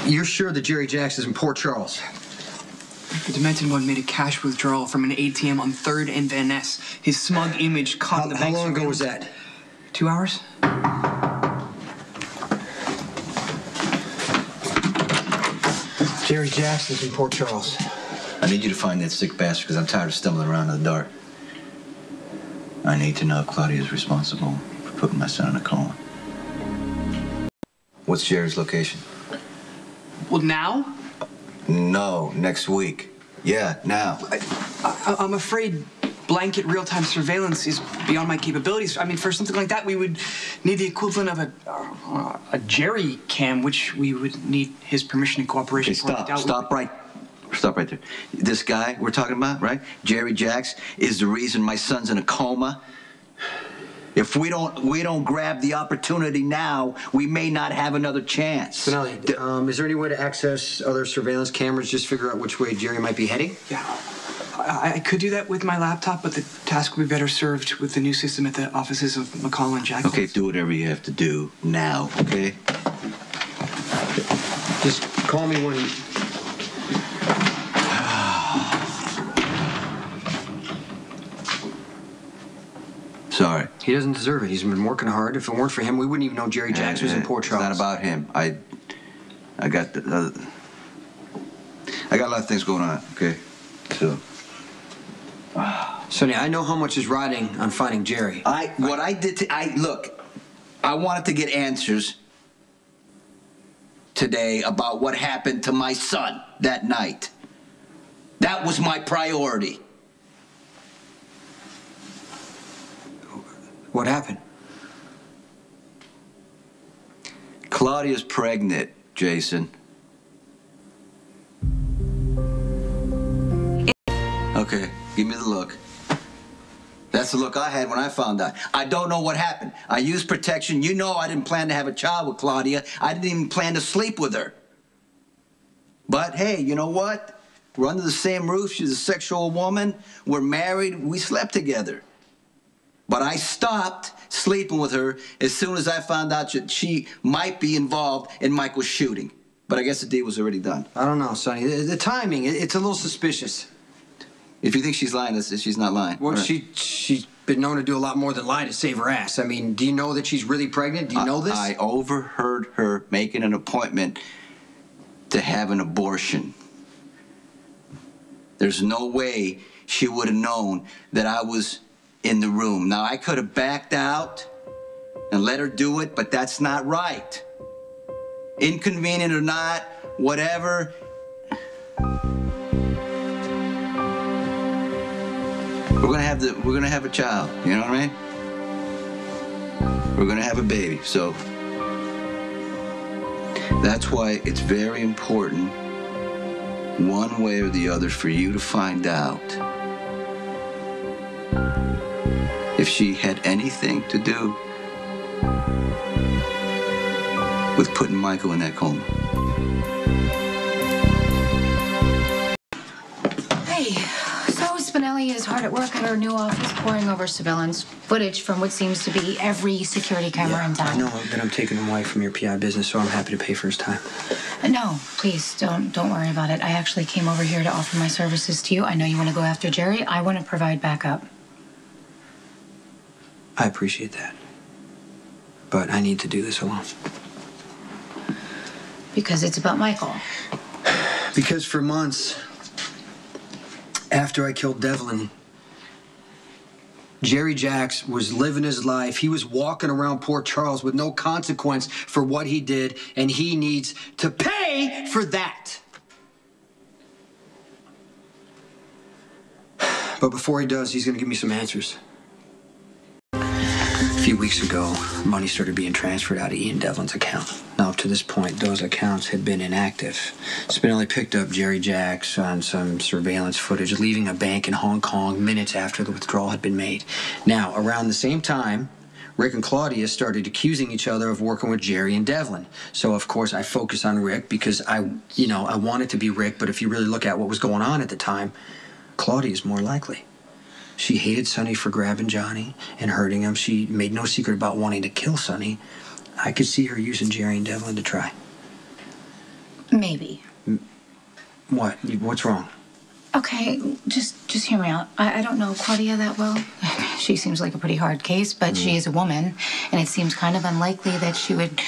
You're sure that Jerry Jacks is in Port Charles? The demented one made a cash withdrawal from an ATM on 3rd and Van Ness. His smug image caught in the bank. How long ago was that? 2 hours? Jerry Jacks is in Port Charles. I need you to find that sick bastard because I'm tired of stumbling around in the dark. I need to know if Claudia is responsible for putting my son in a coma. What's Jerry's location? Well, now? No, next week. Yeah, now. I'm afraid blanket real-time surveillance is beyond my capabilities. I mean, for something like that, we would need the equivalent of a Jerry cam, which we would need his permission and cooperation. Okay, stop right there. This guy we're talking about, right? Jerry Jacks is the reason my son's in a coma. If we don't grab the opportunity now, we may not have another chance. Spinelli, is there any way to access other surveillance cameras, just figure out which way Jerry might be heading? Yeah, I could do that with my laptop, but the task would be better served with the new system at the offices of McCall and Jack. Okay, do whatever you have to do now, okay? Just call me when... Sorry. He doesn't deserve it. He's been working hard. If it weren't for him, we wouldn't even know Jerry Jacks was in Port Charles. It's not about him. I got I got a lot of things going on, okay? So... Sonny, I know how much is riding on finding Jerry. Look, I wanted to get answers today about what happened to my son that night. That was my priority. What happened? Claudia's pregnant, Jason. Okay, give me the look. That's the look I had when I found out. I don't know what happened. I used protection. You know I didn't plan to have a child with Claudia. I didn't even plan to sleep with her. But hey, you know what? We're under the same roof. She's a sexual woman. We're married. We slept together. But I stopped sleeping with her as soon as I found out that she might be involved in Michael's shooting. But I guess the deal was already done. I don't know, Sonny. The timing, it's a little suspicious. If you think she's lying, she's not lying. Well, right. She's been known to do a lot more than lie to save her ass. I mean, do you know that she's really pregnant? Do you know this? I overheard her making an appointment to have an abortion. There's no way she would have known that I was in the room. Now, I could have backed out and let her do it, but that's not right. Inconvenient or not, whatever. We're gonna have a child, you know what I mean? We're gonna have a baby, so that's why it's very important, one way or the other, for you to find out if she had anything to do with putting Michael in that coma. Hey, so Spinelli is hard at work at our new office, poring over surveillance footage from what seems to be every security camera in town. I know that I'm taking him away from your PI business, so I'm happy to pay for his time. No, please, don't worry about it. I actually came over here to offer my services to you. I know you want to go after Jerry. I want to provide backup. I appreciate that. But I need to do this alone. Because it's about Michael. Because for months after I killed Devlin, Jerry Jacks was living his life. He was walking around Port Charles with no consequence for what he did, and he needs to pay for that. But before he does, he's going to give me some answers. A few weeks ago, money started being transferred out of Ian Devlin's account. Now, up to this point, those accounts had been inactive. Spinelli picked up Jerry Jacks on some surveillance footage, leaving a bank in Hong Kong minutes after the withdrawal had been made. Now, around the same time, Rick and Claudia started accusing each other of working with Jerry and Devlin. So, of course, I focus on Rick because I want it to be Rick, but if you really look at what was going on at the time, Claudia's more likely. She hated Sonny for grabbing Johnny and hurting him. She made no secret about wanting to kill Sonny. I could see her using Jerry and Devlin to try. Maybe. What? What's wrong? Okay, just hear me out. I don't know Claudia that well. She seems like a pretty hard case, but she is a woman, and it seems kind of unlikely that she would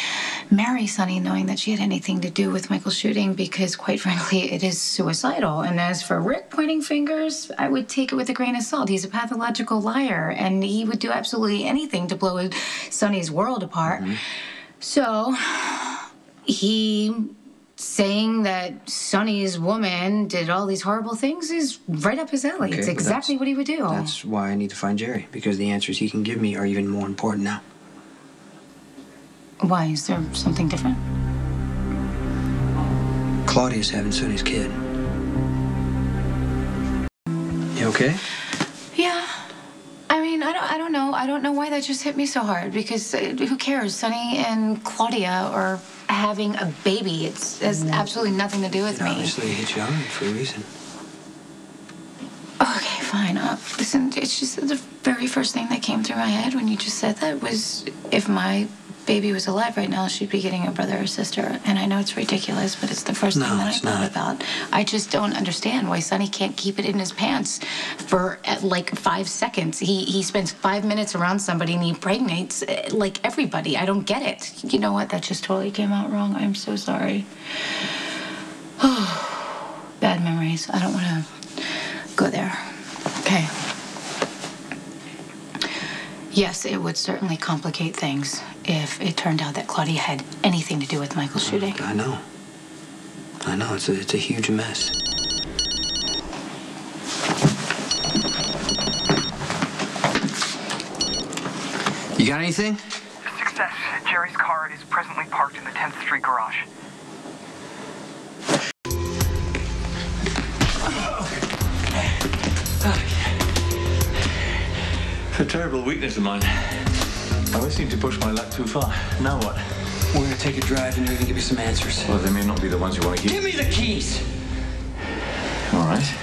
marry Sonny knowing that she had anything to do with Michael's shooting because, quite frankly, it is suicidal. And as for Rick pointing fingers, I would take it with a grain of salt. He's a pathological liar, and he would do absolutely anything to blow Sonny's world apart. So, he saying that Sonny's woman did all these horrible things is right up his alley. Okay, it's exactly what he would do. That's why I need to find Jerry, because the answers he can give me are even more important now. Why? Is there something different? Claudia's having Sonny's kid. You okay? Yeah. I mean, I don't know. I don't know why that just hit me so hard, because who cares? Sonny and Claudia are having a baby. It has absolutely nothing to do with me. Obviously, it hit you hard for a reason. Okay, fine. Listen, it's just the very first thing that came through my head when you just said that was, if my baby was alive right now, she'd be getting a brother or sister. And I know it's ridiculous, but it's the first thing that I thought about. I just don't understand why Sonny can't keep it in his pants for like 5 seconds. He spends 5 minutes around somebody and he impregnates like everybody. I don't get it. You know what? That just totally came out wrong. I'm so sorry. Oh, bad memories. I don't want to go there. Okay. Yes, it would certainly complicate things if it turned out that Claudia had anything to do with Michael's shooting. I know. It's a huge mess. You got anything? Success. Jerry's car is presently parked in the 10th Street garage. It's a terrible weakness of mine. I always seem to push my luck too far. Now what? We're gonna take a drive and you're gonna give me some answers. Well, they may not be the ones you want to keep. Give me the keys! All right.